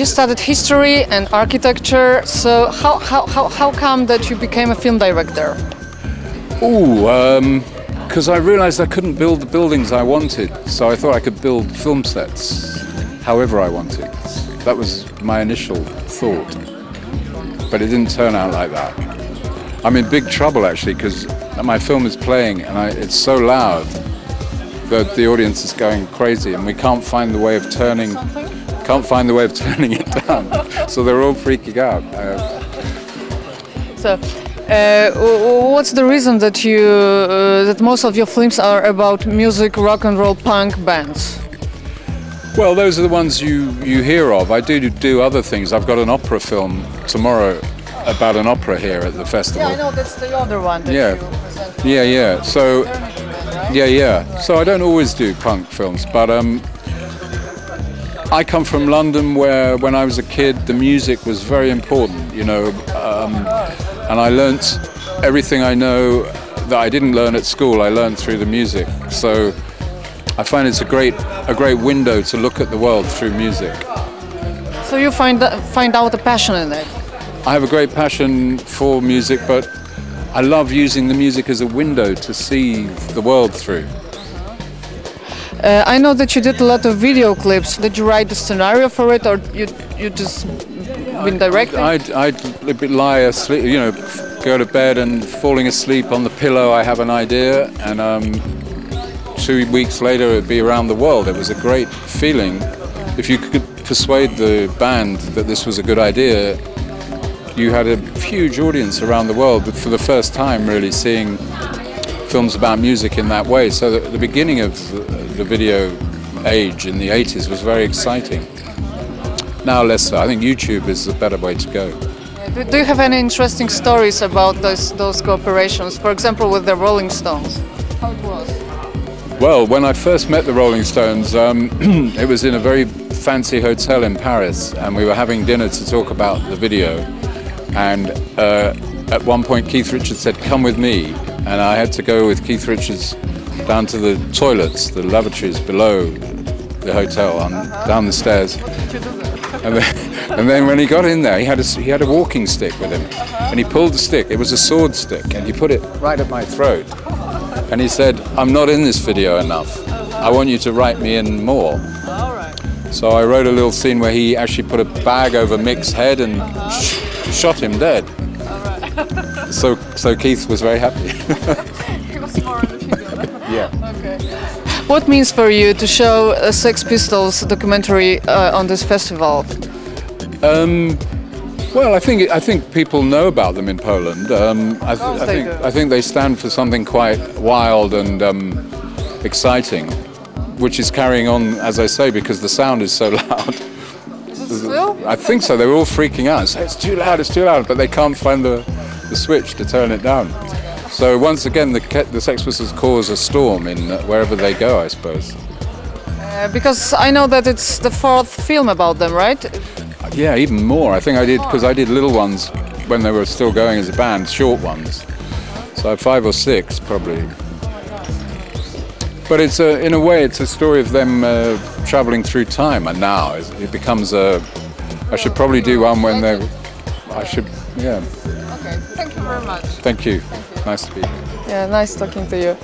You studied history and architecture, so how come that you became a film director? Because I realized I couldn't build the buildings I wanted, so I thought I could build film sets however I wanted. That was my initial thought, but it didn't turn out like that. I'm in big trouble actually, because my film is playing and it's so loud that the audience is going crazy, and we can't find the way of turning it down. So they're all freaking out. So, what's the reason that that most of your films are about music, rock and roll, punk bands? Well, those are the ones you hear of. I do other things. I've got an opera film tomorrow about an opera here at the festival. Yeah, I know, that's the other one that you present. Yeah. So, So I don't always do punk films, but I come from London, where when I was a kid, the music was very important, you know, and I learnt everything I know that I didn't learn at school. I learned through the music. So I find it's a great window to look at the world through music. So you find out a passion in it? I have a great passion for music, but I love using the music as a window to see the world through. I know that you did a lot of video clips. Did you write the scenario for it, or you just been directing? I'd lie asleep, you know, go to bed and falling asleep on the pillow. I have an idea, and 2 weeks later it'd be around the world. It was a great feeling. If you could persuade the band that this was a good idea, you had a huge audience around the world, but for the first time really seeing films about music in that way. So the beginning of the video age in the 80s was very exciting. Now less so. I think YouTube is the better way to go. Do you have any interesting stories about those cooperations? For example, with the Rolling Stones? How it was? Well, when I first met the Rolling Stones, it was in a very fancy hotel in Paris, and we were having dinner to talk about the video. And at one point Keith Richards said, "Come with me," and I had to go with Keith Richards down to the toilets, the lavatories below the hotel, down the stairs. And then when he got in there, he had a walking stick with him, and he pulled the stick. It was a sword stick, and he put it right at my throat. And he said, "I'm not in this video enough. I want you to write me in more." So I wrote a little scene where he actually put a bag over Mick's head and shot him dead. So Keith was very happy. He was more in the video. Yeah. Okay. What means for you to show a Sex Pistols documentary on this festival? Well, I think people know about them in Poland. I think they stand for something quite wild and exciting, which is carrying on, as I say, because the sound is so loud. Still? I think so. They were all freaking out. So it's too loud, but they can't find the switch to turn it down. So once again, the Sex Pistols cause a storm in wherever they go, I suppose. Because I know that it's the 4th film about them, right? Yeah, even more. I think I did, because I did little ones when they were still going as a band, short ones. So 5 or 6 probably. But it's in a way, it's a story of them traveling through time, and now it becomes I should probably do one when they're. Yeah. Okay. Thank you very much. Thank you. Nice to be here. Yeah, nice talking to you.